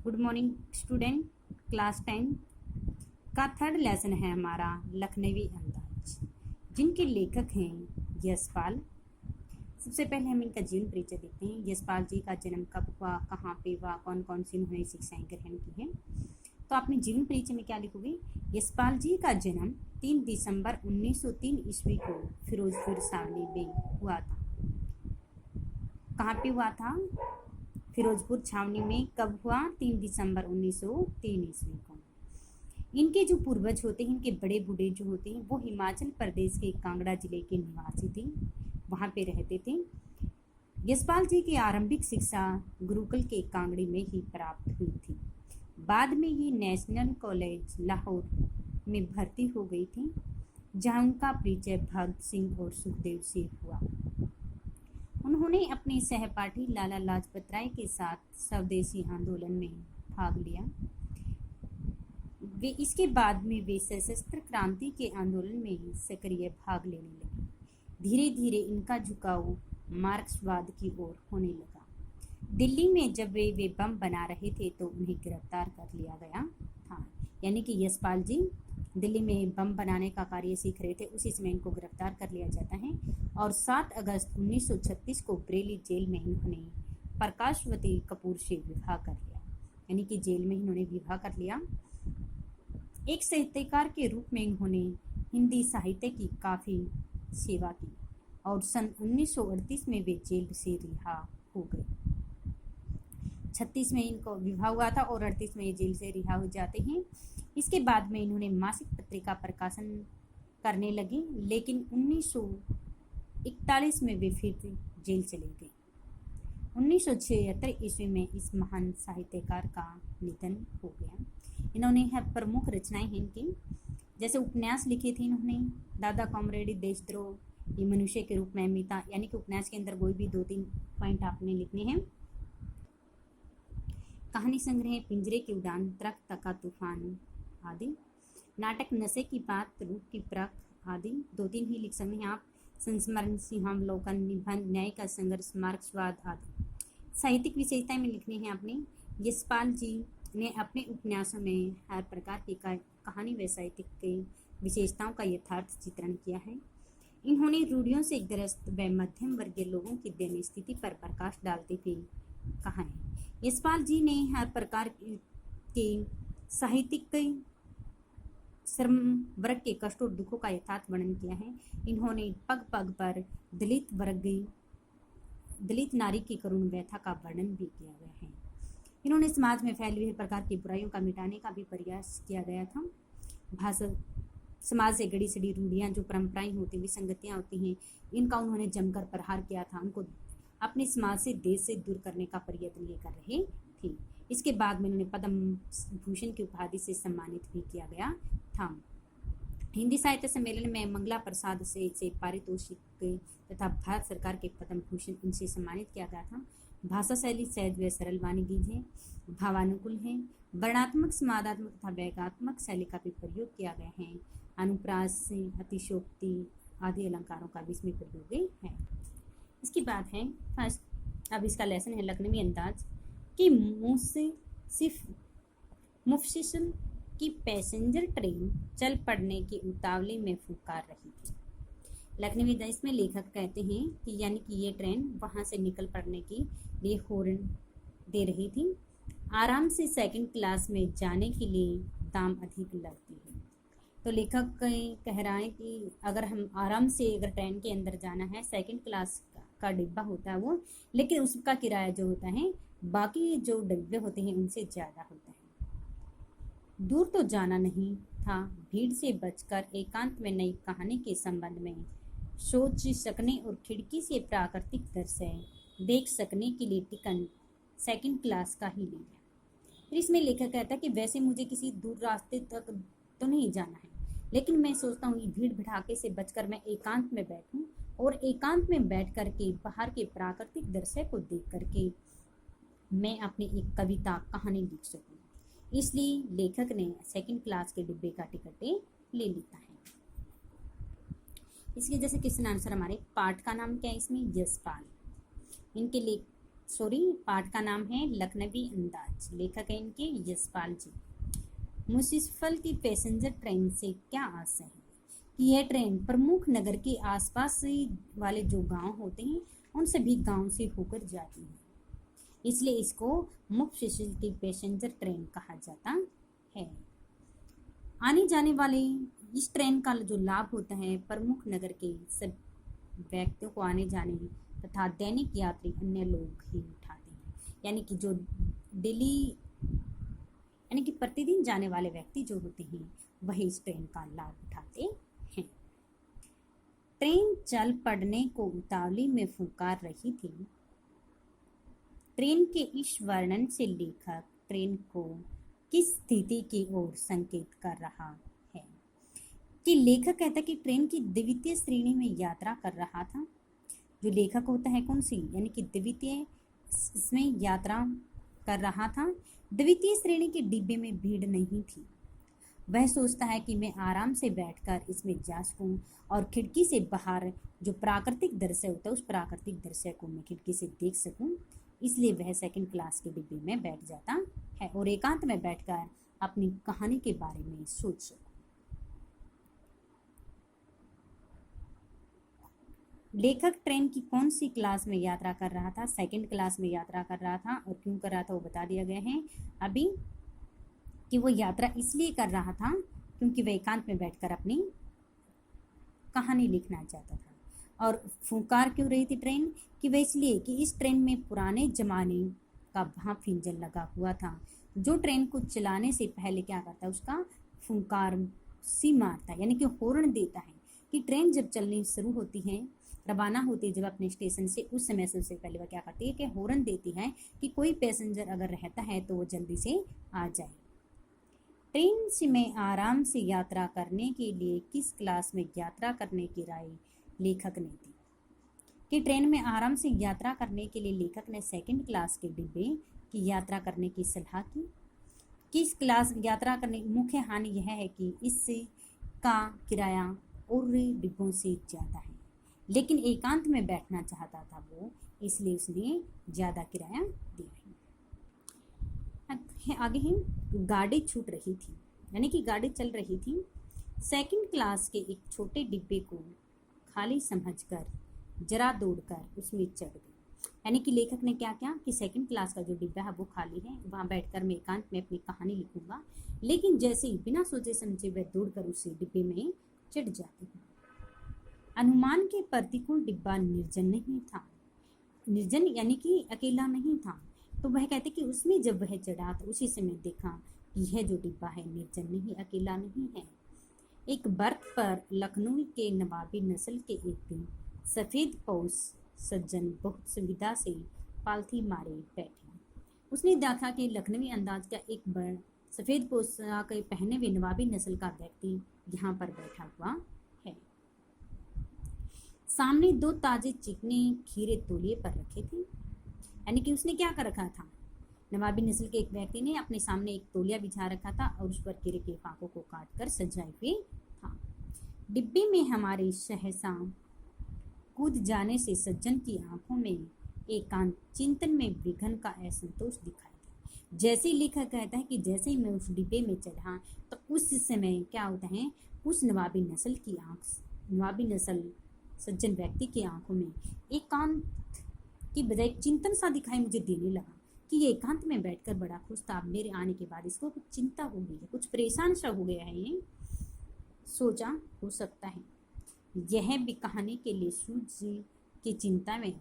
Good morning student. Class 10 का third lesson है हमारा लखनवी अंदाज, जिनके लेखक हैं यशपाल। सबसे पहले हम इनका जीवन परिचय देखते हैं। यशपाल जी का जन्म कब हुआ, कहाँ पे हुआ, कौन कौन सी इन्होंने शिक्षाएं ग्रहण की हैं। तो आपने जीवन परिचय में क्या लिखोगे? यशपाल जी का जन्म 3 दिसंबर 1903 ईस्वी को फिरोजपुर छावनी में हुआ था। कहाँ पे हुआ था? फिरोजपुर छावनी में। कब हुआ? 3 दिसंबर 1903 ईस्वी को। इनके जो पूर्वज होते हैं, इनके बड़े बूढ़े जो होते हैं, वो हिमाचल प्रदेश के कांगड़ा जिले के निवासी थे, वहाँ पे रहते थे। यशपाल जी की आरंभिक शिक्षा गुरुकुल के कांगड़ी में ही प्राप्त हुई थी। बाद में ये नेशनल कॉलेज लाहौर में भर्ती हो गई थी, जहाँ उनका परिचय भगत सिंह और सुखदेव से हुआ। उन्होंने अपने सहपाठी लाला लाजपत राय के साथ स्वदेशी आंदोलन में भाग लिया। इसके बाद में वे सशस्त्र क्रांति के आंदोलन में सक्रिय भाग लेने लगे। धीरे धीरे इनका झुकाव मार्क्सवाद की ओर होने लगा। दिल्ली में जब वे बम बना रहे थे तो उन्हें गिरफ्तार कर लिया गया था। यानी कि यशपाल जी दिल्ली में बम बनाने का कार्य सीख रहे थे, उसी समय इनको गिरफ्तार कर लिया जाता है और 7 अगस्त 1936 को बरेली जेल में इन्होंने प्रकाशवती कपूर से विवाह कर लिया। यानी कि जेल में इन्होंने विवाह कर लिया। एक साहित्यकार के रूप में इन्होंने हिंदी साहित्य की काफ़ी सेवा की और सन 1938 में वे जेल से रिहा हो गए। 36 में इनको विवाह हुआ था और 38 में ये जेल से रिहा हो जाते हैं। इसके बाद में इन्होंने मासिक पत्रिका प्रकाशन करने लगे, लेकिन 1941 में वे फिर जेल चले गए। 1976 ईस्वी में इस महान साहित्यकार का निधन हो गया। इन्होंने प्रमुख रचनाएं हैं इनकी, जैसे उपन्यास लिखे थे इन्होंने, दादा कॉमरेड, देशद्रोह, ये मनुष्य के रूप में अमिता। यानी कि उपन्यास के अंदर कोई भी 2-3 पॉइंट आपने लिखने हैं। कहानी संग्रह पिंजरे की उड़ान, ट्रक तका तूफान आदि। नाटक नशे की बात, रूप की परख आदि 2-3 ही लिख सकते हैं आप। संस्मरण, सिंहावलोकन, निबंध, न्याय का संघर्ष, मार्क्सवाद आदि। साहित्यिक विशेषताएं में लिखने हैं आपने। यशपाल जी ने अपने उपन्यासों में हर प्रकार की कहानी व साहित्यिक विशेषताओं का यथार्थ चित्रण किया है। इन्होंने रूढ़ियों से ग्रस्त व मध्यम वर्गीय लोगों की दयनीय स्थिति पर प्रकाश डालते हुए कहा है। यशपाल जी ने हर प्रकार के साहित्यिक श्रम वर्ग के कष्ट और दुखों का यथार्थ वर्णन किया है। इन्होंने पग पग पर दलित नारी की करुण व्यथा का वर्णन भी किया गया है। इन्होंने समाज में फैली हुई प्रकार की बुराइयों का मिटाने का भी प्रयास किया गया था। भाषा, समाज से गड़ी सड़ी रूढ़ियाँ, जो परंपराएं होती, विसंगतियाँ होती हैं, इनका उन्होंने जमकर प्रहार किया था। उनको अपने समाज से, देश से दूर करने का प्रयत्न ये कर रहे थे। इसके बाद में उन्हें पद्म भूषण की उपाधि से सम्मानित भी किया गया था। हिंदी साहित्य सम्मेलन में मंगला प्रसाद से पारितोषिक तथा भारत सरकार के पद्म भूषण इनसे सम्मानित किया गया था। भाषा शैली सहज व सरल वाणिज्य है, भावानुकूल है। वर्णात्मक, समादात्मक तथा व्यंग्यात्मक शैली का भी प्रयोग किया गया है। अनुप्रास, अतिशोक्ति आदि अलंकारों का भी इसमें प्रयोग है। इसकी बात है फर्स्ट, अब इसका लेसन है लखनवी अंदाज कि मुफस्सिल की पैसेंजर ट्रेन चल पड़ने की उतावली में फुकार रही थी। लखनवी अंदाज में लेखक कहते हैं कि यानी कि ये ट्रेन वहाँ से निकल पड़ने के लिए हॉर्न दे रही थी। आराम से सेकंड क्लास में जाने के लिए दाम अधिक लगती है। तो लेखक कह रहा है कि अगर हम आराम से अगर ट्रेन के अंदर जाना है, सेकंड क्लास का डिब्बा होता है वो, लेकिन उसका किराया जो होता है बाकी जो डिब्बे होते हैं उनसे ज़्यादा होता है। दूर तो जाना नहीं था, भीड़ से बचकर एकांत में नई कहानी के संबंध में सोच सकने और खिड़की से प्राकृतिक दृश्य देख सकने के लिए टिकट सेकंड क्लास का ही लिया। फिर इसमें लेखक कहता है कि वैसे मुझे किसी दूर रास्ते तक तो नहीं जाना है, लेकिन मैं सोचता हूँ भीड़ भड़ाके से बचकर मैं एकांत में बैठूं और एकांत में बैठ करके बाहर के प्राकृतिक दृश्य को देख करके मैं अपनी एक कविता, कहानी लिख सकूं। इसलिए लेखक ने सेकंड क्लास के डिब्बे का टिकट ले लेता है। इसके जैसे क्वेश्चन आंसर हमारे पाठ का नाम क्या है इसमें? यशपाल। इनके पाठ का नाम है लखनवी अंदाज। लेखक है इनके यशपाल जी। मुंसिपल की पैसेंजर ट्रेन से क्या आशय है कि यह ट्रेन प्रमुख नगर के आसपास वाले जो गांव होते हैं उन सभी गांव से होकर जाती है, इसलिए इसको मुंसिपल की पैसेंजर ट्रेन कहा जाता है। आने जाने वाले इस ट्रेन का जो लाभ होता है प्रमुख नगर के सब व्यक्तियों को आने जाने तथा दैनिक यात्री अन्य लोग ही उठाते हैं, यानी कि जो डेली यानी कि प्रतिदिन जाने वाले व्यक्ति जो होते हैं वही इस ट्रेन का लाभ उठाते हैं। ट्रेन चल पड़ने को उतावली में फुकार रही थी। ट्रेन के इस वर्णन से लेखक ट्रेन को किस स्थिति की ओर संकेत कर रहा है कि लेखक कहता है कि ट्रेन की द्वितीय श्रेणी में यात्रा कर रहा था। जो लेखक होता है कौन सी, यानी कि द्वितीय इसमें यात्रा कर रहा था। द्वितीय श्रेणी के डिब्बे में भीड़ नहीं थी। वह सोचता है कि मैं आराम से बैठकर इसमें जा सकूं और खिड़की से बाहर जो प्राकृतिक दृश्य होता है उस प्राकृतिक दृश्य को मैं खिड़की से देख सकूं, इसलिए वह सेकंड क्लास के डिब्बे में बैठ जाता है और एकांत में बैठकर अपनी कहानी के बारे में सोच सकूं। लेखक ट्रेन की कौन सी क्लास में यात्रा कर रहा था? सेकंड क्लास में यात्रा कर रहा था। और क्यों कर रहा था वो बता दिया गया है अभी कि वो यात्रा इसलिए कर रहा था क्योंकि वह एकांत में बैठकर अपनी कहानी लिखना चाहता था। और फुंकार क्यों रही थी ट्रेन कि वह इसलिए कि इस ट्रेन में पुराने जमाने का भाप इंजन लगा हुआ था, जो ट्रेन को चलाने से पहले क्या करता है उसका फुंकार सी मारता है, यानी कि हॉर्न देता है कि ट्रेन जब चलनी शुरू होती है, रवाना होती है जब अपने स्टेशन से, उस समय सबसे पहले वह क्या करती है कि हॉर्न देती है कि कोई पैसेंजर अगर रहता है तो वो जल्दी से आ जाए। ट्रेन से में आराम से यात्रा करने के लिए किस क्लास में यात्रा करने की राय लेखक ने दी? कि ट्रेन में आराम से यात्रा करने के लिए लेखक ने सेकंड क्लास के डिब्बे की यात्रा करने की सलाह की। किस क्लास यात्रा करने की मुख्य हानि यह है कि इससे का किराया और डिब्बों से ज़्यादा है, लेकिन एकांत में बैठना चाहता था वो, इसलिए उसने ज़्यादा किराया दिया है। आगे ही गाड़ी छूट रही थी, यानी कि गाड़ी चल रही थी। सेकंड क्लास के एक छोटे डिब्बे को खाली समझकर जरा दौड़कर उसमें चढ़ गई। यानी कि लेखक ने क्या किया कि सेकंड क्लास का जो डिब्बा है वो खाली है, वहाँ बैठकर मैं एकांत में अपनी कहानी लिखूंगा, लेकिन जैसे ही बिना सोचे समझे वह दौड़कर उस डिब्बे में चढ़ जाती है। अनुमान के प्रतिकूल डिब्बा निर्जन नहीं था। निर्जन यानी कि अकेला नहीं था, तो वह कहते कि उसमें जब वह चढ़ा तो उसी समय देखा कि यह जो डिब्बा है निर्जन नहीं, अकेला नहीं है। एक बर्थ पर लखनऊ के नवाबी नस्ल के एक दिन सफ़ेद पोश सज्जन बहुत सुविधा से पालथी मारे बैठे। उसने देखा कि लखनवी अंदाज का एक बड़ सफ़ेद पोशाक पहने हुए नवाबी नस्ल का व्यक्ति यहाँ पर बैठा हुआ है। सामने दो ताजे चिकने खीरे तौलिए पर रखे थे। यानी कि उसने क्या कर रखा था, नवाबी नस्ल के एक व्यक्ति ने अपने सामने एक तौलिया बिछा रखा था और उस पर खीरे के फाकों को काट कर सजाए हुए था। डिब्बे में हमारे सहसा कूद जाने से सज्जन की आंखों में एकांत चिंतन में विघन का असंतोष दिखाई दिया। जैसे लेखक कहता है कि जैसे ही मैं उस डिब्बे में चढ़ा तो उस समय क्या होता है, उस नवाबी नस्ल सज्जन व्यक्ति की आंखों में एकांत की बजाय चिंतन सा दिखाई मुझे देने लगा कि ये एकांत में बैठकर बड़ा खुश था। मेरे आने के बाद इसको कुछ चिंता हो गई है, कुछ परेशान सा हो गया है। ये सोचा हो सकता है यह भी कहानी के लिए सूझ की चिंता में है।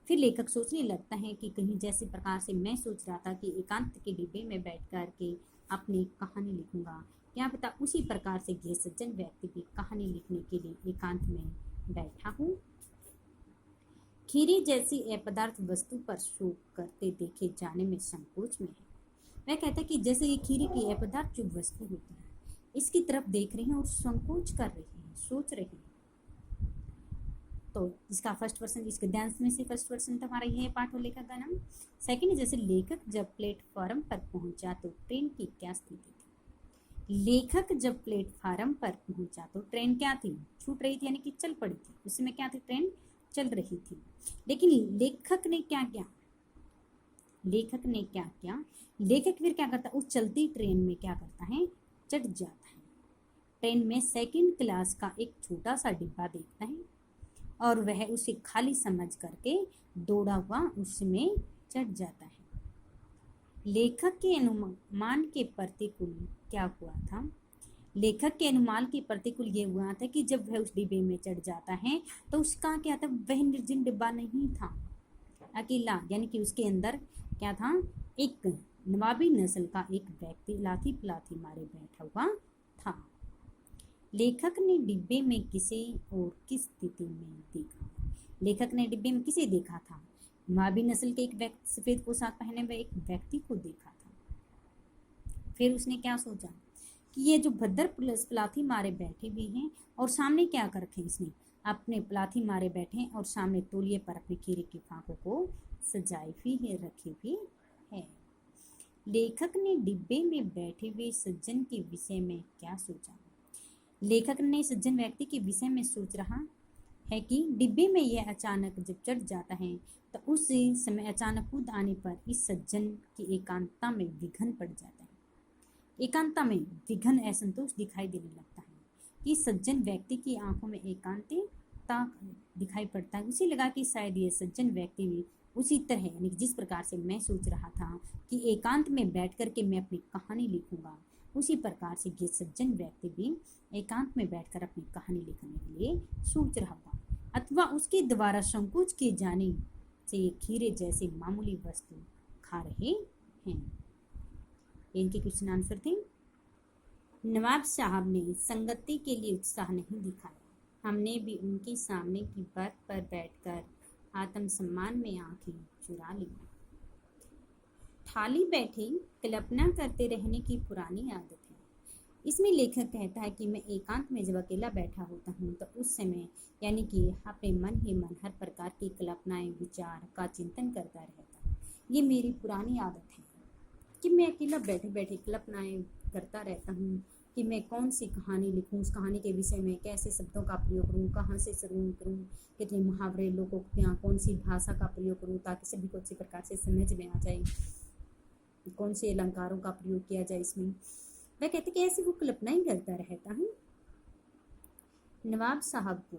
फिर लेखक सोचने लगता है कि कहीं जैसे प्रकार से मैं सोच रहा था कि एकांत के डिब्बे में बैठ कर के अपनी कहानी लिखूंगा, क्या पता उसी प्रकार से ये सज्जन व्यक्ति भी कहानी लिखने के लिए एकांत में बैठा हूँ। खीरे जैसी अपदार्थ वस्तु पर शोक करते देखे जाने में संकोच में है। वह कहता है कि जैसे ये खीरे की अपदार्थ जो वस्तु होती है इसकी तरफ देख रही हैं और संकोच कर रही हैं, सोच रही हैं। तो इसका फर्स्ट पर्सन, इस गद्यांश में से फर्स्ट पर्सन तो हमारा यह है पाठ और लेखक का नाम। सेकंड, जैसे लेखक जब प्लेटफॉर्म पर पहुंचा तो ट्रेन की क्या स्थिति थी? लेखक जब प्लेटफॉर्म पर पहुंचा तो ट्रेन क्या थी, छूट रही थी, यानी कि चल पड़ी थी। उसमें क्या थी, ट्रेन चल रही थी। लेकिन लेखक ने क्या किया लेखक ने क्या किया, लेखक फिर क्या करता है, उस चलती ट्रेन में क्या करता है, चढ़ जाता है। ट्रेन में सेकंड क्लास का एक छोटा सा डिब्बा देखता है और वह उसे खाली समझ करके दौड़ा हुआ उसमें चढ़ जाता है। लेखक के अनुमान के प्रतिकूल क्या हुआ था, लेखक के अनुमान के प्रतिकूल ये हुआ था कि जब वह उस डिब्बे में चढ़ जाता है तो उसका क्या था, वह निर्जन डिब्बा नहीं था, अकेला, यानी कि उसके अंदर क्या था, एक नवाबी नस्ल का एक व्यक्ति लाठी पलाठी मारे बैठा हुआ था। लेखक ने डिब्बे में किसे और किस स्थिति में देखा, लेखक ने डिब्बे में किसे देखा था, नवाबी नस्ल के एक व्यक्ति, सफेद पोशाक पहने हुए एक व्यक्ति को देखा था। फिर उसने क्या सोचा कि ये जो भद्र पलाथी मारे बैठे भी हैं और सामने क्या कर रखे, इसने अपने पलाथी मारे बैठे हैं और सामने तौलिए पर अपने खीरे की फाकों को सजाई भी है, रखी भी है। लेखक ने डिब्बे में बैठे हुए सज्जन के विषय में क्या सोचा, लेखक ने सज्जन व्यक्ति के विषय में सोच रहा है कि डिब्बे में यह अचानक जब चढ़ जाता है तो उस समय अचानक कूद आने पर इस सज्जन की एकांतता में विघन पड़ जाता है, एकांतता में विघन असंतोष दिखाई देने लगता है कि सज्जन व्यक्ति की आंखों में एकांतता दिखाई पड़ता है। उसे लगा कि शायद ये सज्जन व्यक्ति भी उसी तरह, यानी जिस प्रकार से मैं सोच रहा था कि एकांत में बैठ कर के मैं अपनी कहानी लिखूंगा, उसी प्रकार से ये सज्जन व्यक्ति भी एकांत में बैठकर अपनी कहानी लिखने के लिए सोच रहा होगा, अथवा उसके द्वारा संकोच किए जाने से ये खीरे जैसे मामूली वस्तु खा रहे हैं। इनके क्वेश्चन आंसर थे। नवाब साहब ने संगति के लिए उत्साह नहीं दिखाया, हमने भी उनके सामने की बर्थ पर बैठकर आत्मसम्मान में आंखें चुरा ली। थाली बैठे कल्पना करते रहने की पुरानी आदत है। इसमें लेखक कहता है कि मैं एकांत में जब अकेला बैठा होता हूँ तो उस समय, यानी कि अपने मन ही मन हर प्रकार की कल्पनाएं विचार का चिंतन करता रहता। ये मेरी पुरानी आदत है कि मैं अकेला बैठे बैठे कल्पनाएं करता रहता हूँ कि मैं कौन सी कहानी लिखूँ, उस कहानी के विषय में कैसे शब्दों का प्रयोग करूँ, कहाँ से शुरू करूँ, कितने मुहावरे, लोकोक्तियाँ, कौन सी भाषा का प्रयोग करूँ ताकि सभी को अच्छी प्रकार से समझ में आ जाए, कौन से अलंकारों का प्रयोग किया जाए इसमें। वह कहते कि ऐसी वो कल्पना ही करता रहता है। नवाब साहब को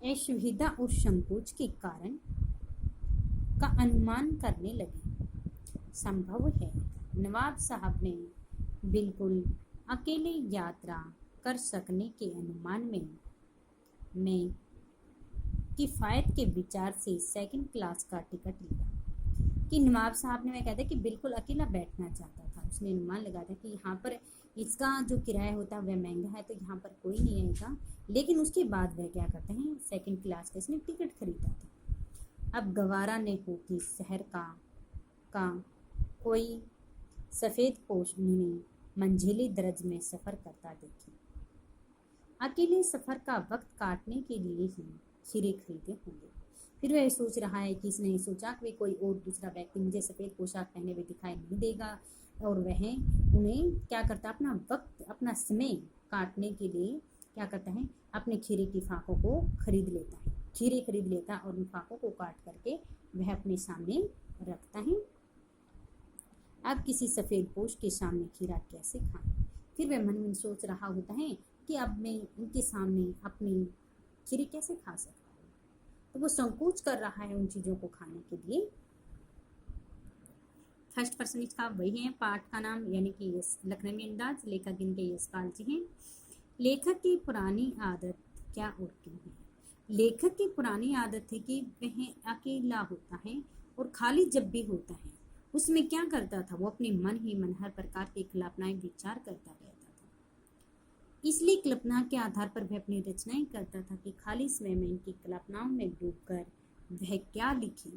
असुविधा और संकोच के कारण का अनुमान करने लगे। संभव है नवाब साहब ने बिल्कुल अकेले यात्रा कर सकने के अनुमान में किफ़ायत के विचार से सेकंड क्लास का टिकट लिया। कि नवाब साहब ने, मैं कहता कि बिल्कुल अकेला बैठना चाहता था, उसने अनुमान लगाया था कि यहाँ पर इसका जो किराया होता है वह महंगा है तो यहाँ पर कोई नहीं आएगा, लेकिन उसके बाद वह क्या करते हैं, सेकंड क्लास का इसने टिकट खरीदा था। अब गवारा ने हो कि शहर का कोई सफ़ेद पोश उन्हें मंझिली दर्ज में सफ़र करता देखे। अकेले सफ़र का वक्त काटने के लिए ही खीरे खरीदे होंगे। फिर वह सोच रहा है कि इसने सोचा कि कोई और दूसरा व्यक्ति मुझे सफ़ेद पोशाक पहने हुए दिखाई नहीं देगा और वह उन्हें क्या करता, अपना वक्त, अपना समय काटने के लिए क्या करता है, अपने खीरे की फाकों को खरीद लेता है, खीरे खरीद लेता है और उन फाकों को काट करके वह अपने सामने रखता है। अब किसी सफ़ेद पोश के सामने खीरा कैसे खाएं। फिर वह मन में सोच रहा होता है कि अब मैं इनके सामने अपनी खीरे कैसे खा सकता हूँ, तो वो संकोच कर रहा है उन चीज़ों को खाने के लिए। फर्स्ट पर्सन इसका वही है, पाठ का नाम यानी कि लखनवी अंदाज, लेखक इनके यशपाल जी हैं। लेखक की पुरानी आदत क्या और क्यों है। लेखक की पुरानी आदत है कि वह अकेला होता है और खाली जब भी होता है उसमें क्या करता था, वो अपने मन ही मन हर प्रकार की कल्पनाएं विचार करता रहता था। इसलिए कल्पना के आधार पर वह अपनी रचनाएं करता था कि खाली समय में इनकी कल्पनाओं में डूबकर वह क्या लिखे,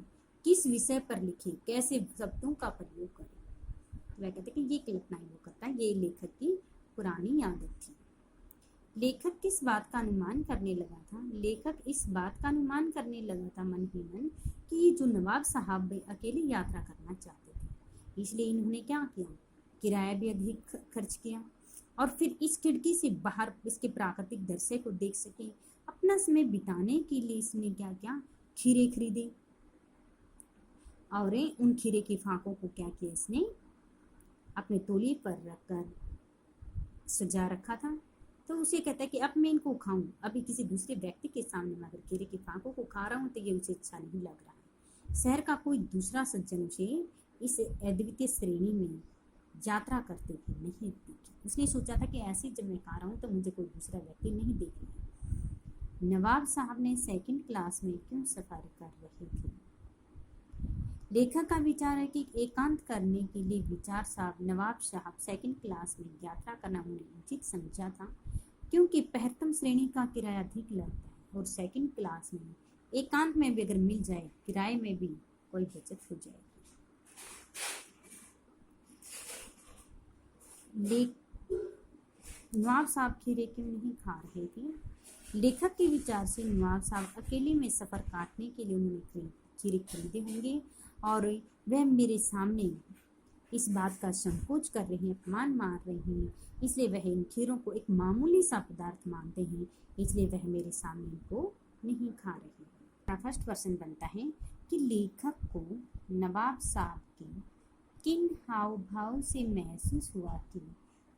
किस विषय पर लिखे, कैसे शब्दों का प्रयोग करे। वह कहते कि ये कल्पनाएं वो करता है, ये लेखक की पुरानी आदत थी। लेखक किस बात का अनुमान करने लगा था, लेखक इस बात का अनुमान करने लगा था मन ही मन कि जो नवाब साहब अकेले यात्रा करना चाहते थे, इसलिए इन्होंने क्या किया, किराया भी अधिक खर्च किया और फिर इस खिड़की से बाहर इसके प्राकृतिक दृश्य को देख सके। अपना समय बिताने के लिए इसने क्या किया, खीरे खरीदे। और उन खीरे की फाकों को क्या किया इसने, अपने तौलिए पर रखकर सजा रखा था। तो उसे कहता है कि अब मैं इनको खाऊं, अभी किसी दूसरे व्यक्ति के सामने मैं अगर खीरे की फाकों को खा रहा हूं तो ये उसे अच्छा नहीं लग रहा है। शहर का कोई दूसरा सज्जन उसे इस अद्वितीय श्रेणी में यात्रा करते हुए नहीं दिखे। उसने सोचा था कि ऐसे जब मैं खा रहा हूँ तो मुझे कोई दूसरा व्यक्ति नहीं देखेगा। नवाब साहब ने सेकंड क्लास में क्यों सफर कर रहे थे? लेखक का विचार है कि एकांत करने के लिए विचार साहब नवाब साहब सेकंड क्लास में यात्रा करना उन्हें उचित समझा था, क्योंकि प्रथम श्रेणी का किराया अधिक लगता है और सेकंड क्लास में एकांत में भी अगर मिल जाए किराए में भी कोई बचत हो जाएगी। नवाब साहब खीरे क्यों नहीं खा रहे थे? लेखक के विचार से नवाब साहब अकेले में सफर काटने के लिए उन्होंने खीरे खरीदे होंगे और वह मेरे सामने इस बात का संकोच कर रहे हैं, अपमान मार रहे हैं, इसलिए वह इन खीरों को एक मामूली सा पदार्थ मानते हैं, इसलिए वह मेरे सामने इनको नहीं खा रहे हैं। फर्स्ट क्वेश्चन बनता है कि लेखक को नवाब साहब के किन हाव भाव से महसूस हुआ कि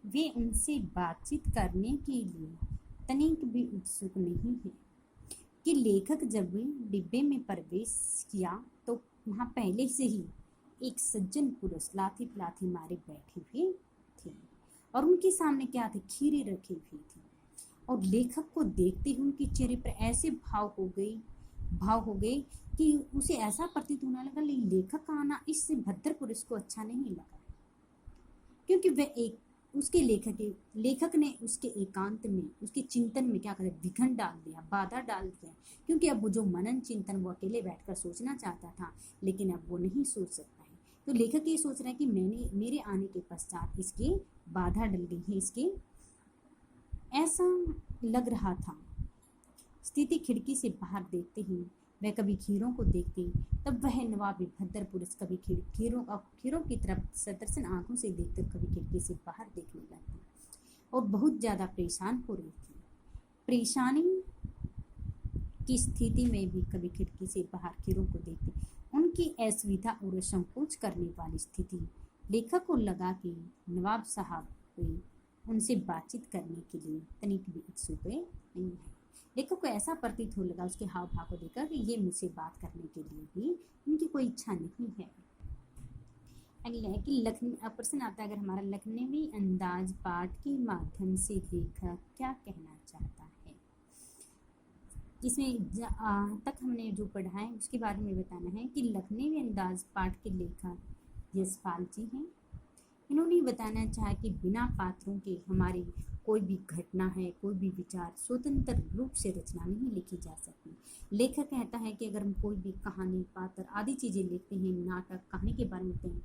वे उनसे बातचीत करने के लिए तनिक भी उत्सुक नहीं है। कि लेखक जब डिब्बे में प्रवेश किया तो वहाँ पहले से ही एक सज्जन पुरुष लाठी पलाठी मारे बैठे हुए थे और उनके सामने क्या थे, खीरे रखी हुई थी। और लेखक को देखते ही उनके चेहरे पर ऐसे भाव हो गए कि उसे ऐसा प्रतीत होने लगा लेखक का आना इस भद्र पुरुष को अच्छा नहीं लगा, क्योंकि वह एक उसके लेखक ने उसके एकांत में उसके चिंतन में क्या करे, विघन डाल दिया, बाधा डाल दिया। क्योंकि अब वो जो मनन चिंतन वो अकेले बैठकर सोचना चाहता था लेकिन अब वो नहीं सोच सकता है। तो लेखक ये सोच रहा है कि मेरे आने के पश्चात इसकी बाधा डल गई है, इसके ऐसा लग रहा था। स्थिति खिड़की से बाहर देखते ही वह कभी खीरों को देखती, तब वह नवाबी भद्र पुरुष कभी खीरों की तरफ सतर्सन आंखों से देखकर कभी खिड़की से बाहर देखने लगती और बहुत ज़्यादा परेशान हो रही थी। परेशानी की स्थिति में भी कभी खिड़की से बाहर खीरों को देखती। उनकी असुविधा और संकोच करने वाली स्थिति लेखक को लगा कि नवाब साहब उनसे बातचीत करने के लिए तनिक भी उत्सुक नहीं है। लेखक को ऐसा प्रतीत हो लगा उसके हाव भाव को देखकर कि ये मुझसे बात करने के लिए भी उनकी कोई इच्छा नहीं है। अगला है कि प्रश्न आता है अगर हमारा लखनवी अंदाज पाठ के माध्यम से लेखक क्या कहना चाहता है। जिसमें तक हमने जो पढ़ा है उसके बारे में बताना है कि लखनवी अंदाज पाठ के लेखक यशपाल जी हैं। इन्होंने बताना चाहा कि बिना पात्रों के हमारी कोई भी घटना है, कोई भी विचार स्वतंत्र रूप से रचना नहीं लिखी जा सकती। लेखक कहता है कि अगर हम कोई भी कहानी, पात्र आदि चीज़ें लिखते हैं, नाटक कहानी के बारे में लिखते हैं,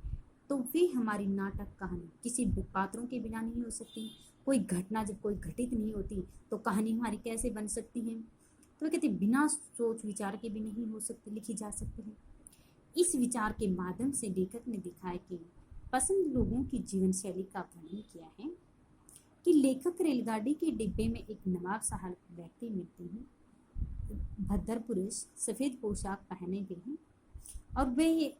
तो वे हमारी नाटक कहानी किसी पात्रों के बिना नहीं हो सकती। कोई घटना जब कोई घटित नहीं होती तो कहानी हमारी कैसे बन सकती है। तो कहते बिना सोच विचार के भी नहीं हो सकती, लिखी जा सकती है। इस विचार के माध्यम से लेखक ने दिखाया कि पसंद लोगों की जीवन शैली का वर्णन किया है कि लेखक रेलगाड़ी के डिब्बे में एक नवाब साहब व्यक्ति मिलते हैं। भद्र पुरुष सफ़ेद पोशाक पहने हुए हैं और वे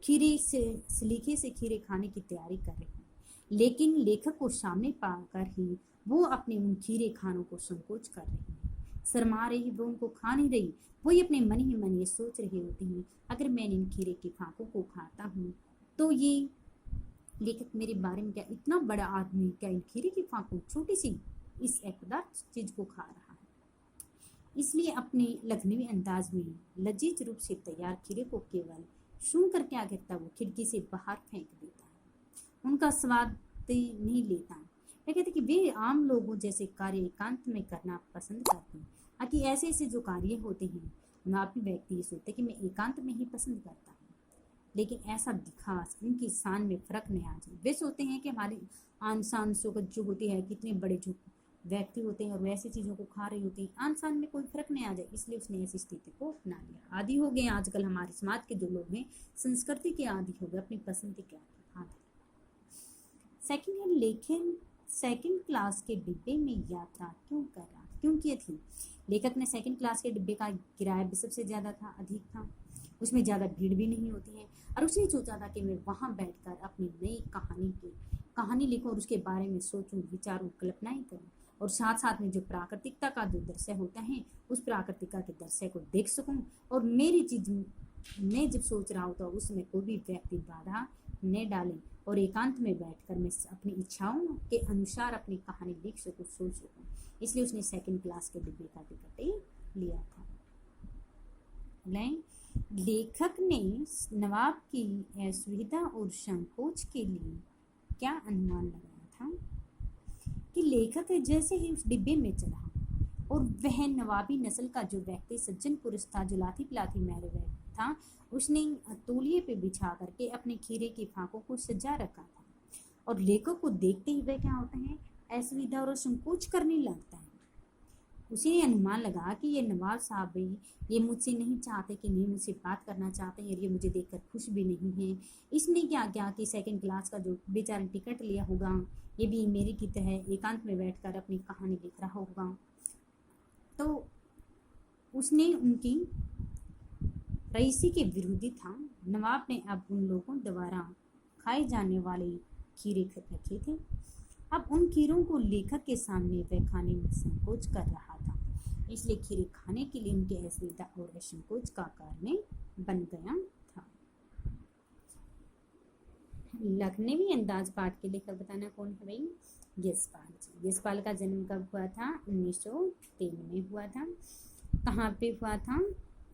सलीके से खीरे खाने की तैयारी कर रहे हैं, लेकिन लेखक को सामने पाकर ही वो अपने उन खीरे खानों को संकोच कर रहे हैं, शर्मा रही, वो उनको खा नहीं रही। वही अपने मन ही मन ये सोच रहे होते हैं अगर मैं इन खीरे की फाकों को खाता हूँ तो ये लेखक मेरे बारे में क्या, इतना बड़ा आदमी क्या इन खीरे की फाकों छोटी सी इस अपदार्थ चीज को खा रहा है। इसलिए अपने लखनवी अंदाज में लजीज रूप से तैयार खीरे को केवल सूंघ कर क्या करता, वो खिड़की से बाहर फेंक देता है, उनका स्वाद नहीं लेता। वे कहते कि वे आम लोगों जैसे कार्य एकांत में करना पसंद करते हैं। कि ऐसे ऐसे जो कार्य होते हैं नापी व्यक्ति ये सोचते कि मैं एकांत में ही पसंद करता हूँ, लेकिन ऐसा दिखा उनकी शान में फर्क नहीं आ जाए। वे सोचते हैं कि हमारी आन शान शौकत जो होती है, कितने बड़े जो व्यक्ति होते हैं और वैसी चीज़ों को खा रही होती हैं, आन शान में कोई फर्क नहीं आ जाए, इसलिए उसने ऐसी स्थिति को अपना लिया। आदि हो गए आजकल हमारे समाज के जो लोग हैं, संस्कृति के आदि हो गए, अपनी पसंद के आदि। सेकंड है लेखन सेकंड क्लास के डिब्बे में यात्रा क्यों की थी। लेखक ने सेकंड क्लास के डिब्बे का किराया भी सबसे ज़्यादा था, अधिक था, उसमें ज़्यादा भीड़ भी नहीं होती है। और उसने सोचा था कि मैं वहाँ बैठकर अपनी नई कहानी लिखूँ और उसके बारे में सोचूं, विचारूं, कल्पनाएं करूं, और साथ साथ में जो प्राकृतिकता का जो दृश्य होता है उस प्राकृतिकता के दृश्य को देख सकूं, और मेरी चीज मैं जब सोच रहा हूँ तो उसमें कोई भी व्यक्ति बाधा न डाले, और एकांत में बैठकर मैं अपनी इच्छाओं के अनुसार अपनी कहानी लिख सकूं, सोच सकूं। इसलिए उसने सेकंड क्लास के डिब्बे का टिकट लिया था। लेखक ने नवाब की असुविधा और संकोच के लिए क्या अनुमान लगाया था कि लेखक जैसे ही उस डिब्बे में चढ़ा और वह नवाबी नस्ल का जो व्यक्ति सज्जन पुरुष था जो लाठी पिलाती मेरे था, उसने तौलिए पे बिछा करके अपने खीरे की फाकों को सजा रखा था, और लेखक को देखते ही वह क्या होता है, असुविधा और संकोच करने लगता है। उसी ने अनुमान लगा कि ये नवाब साहब भी ये मुझसे नहीं चाहते, कि नहीं मुझसे बात करना चाहते हैं, और ये मुझे देखकर खुश भी नहीं है। इसने क्या किया कि सेकंड क्लास का जो बेचारा टिकट लिया होगा, ये भी मेरी की तरह एकांत में बैठकर अपनी कहानी लिख रहा होगा। तो उसने उनकी रईसी के विरोधी था। नवाब ने अब उन लोगों द्वारा खाए जाने वाले खीरे रखे थे। अब उन खीरों को लेखक के सामने वह खाने में संकोच कर रहा था, इसलिए खीरे खाने के लिए उनके असुविधा और असंकोच का कारण बन गया था। लखनवी अंदाज पाठ के लेखक बताना कौन है भाई? यशपाल जी। यशपाल का जन्म कब हुआ था? 1903 में हुआ था। कहाँ पे हुआ था?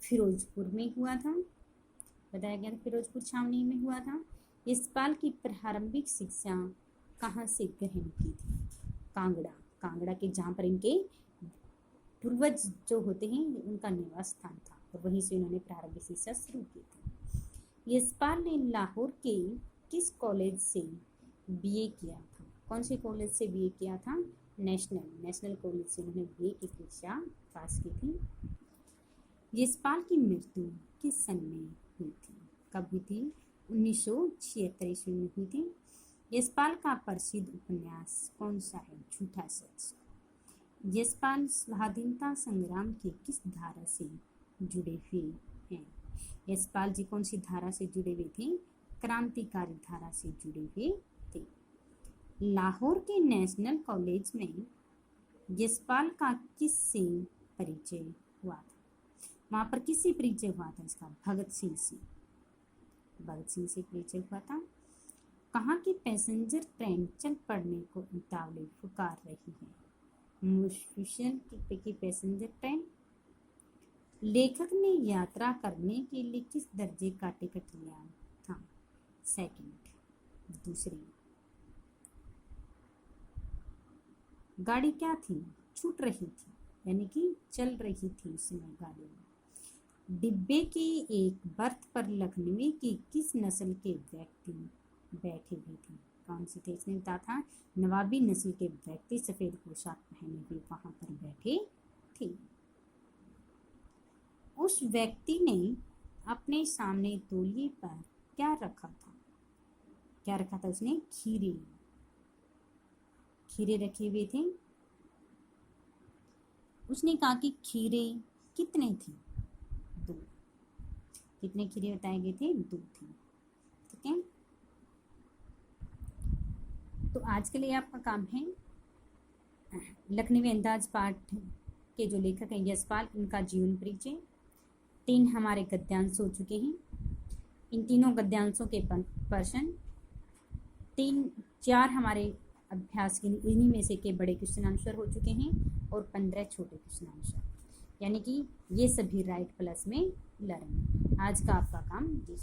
फिरोजपुर में हुआ था। बताया गया था फिरोजपुर छावनी में हुआ था। यशपाल की प्रारंभिक शिक्षा कहाँ से ग्रहण की थी? कांगड़ा के, जहाँ पर इनके पूर्वज जो होते हैं उनका निवास स्थान था, और वहीं से उन्होंने प्रारंभिक शिक्षा शुरू की थी। यशपाल ने लाहौर के किस कॉलेज से बीए किया था? कौन से कॉलेज से बीए किया था? नेशनल कॉलेज से उन्होंने बीए की शिक्षा पास की थी। यशपाल की मृत्यु किस सन में हुई थी? कब हुई थी? 1976 ईस्वी में हुई थी। यशपाल का प्रसिद्ध उपन्यास कौन सा है? झूठा सच। यशपाल स्वाधीनता संग्राम की किस धारा से जुड़े हुए हैं? यशपाल जी कौन सी धारा से जुड़े हुए थे? क्रांतिकारी धारा से जुड़े हुए थे। लाहौर के नेशनल कॉलेज में यशपाल का किससे परिचय हुआ था? वहाँ पर किससे परिचय हुआ था इसका? भगत सिंह से परिचय हुआ था। कहाँ की पैसेंजर ट्रेन चल पड़ने को उतावली पुकार रही है? मुफस्सिल की पैसेंजर ट्रेन। लेखक ने यात्रा करने के लिए किस दर्जे का टिकट लिया था? सेकंड, दूसरी। गाड़ी क्या थी? छूट रही थी, यानी कि चल रही थी उसमें गाड़ी। डिब्बे की एक बर्थ पर लखनवी की किस नस्ल के व्यक्ति बैठे हुए थे? कौन सी थे? इसने बताया था नवाबी नस्ल के व्यक्ति सफेद पोशाक पहने हुए वहां पर बैठे थे। उस व्यक्ति ने अपने सामने तौलिए पर क्या रखा था? उसने खीरे रखे हुए थे। उसने कहा कि खीरे कितने थे? 2। कितने खीरे बताए गए थे? 2 थे। ठीक है, तो आज के लिए आपका काम है लखनवी अंदाज पाठ के जो लेखक हैं यशपाल, इनका जीवन परिचय। 3 हमारे गद्यांश हो चुके हैं। इन तीनों गद्यांशों के प्रश्न 4 हमारे अभ्यास के इन्हीं में से के बड़े क्वेश्चन आंसर हो चुके हैं और 15 छोटे क्वेश्चन आंसर, यानी कि ये सभी राइट प्लस में लर्न। आज का आपका काम ये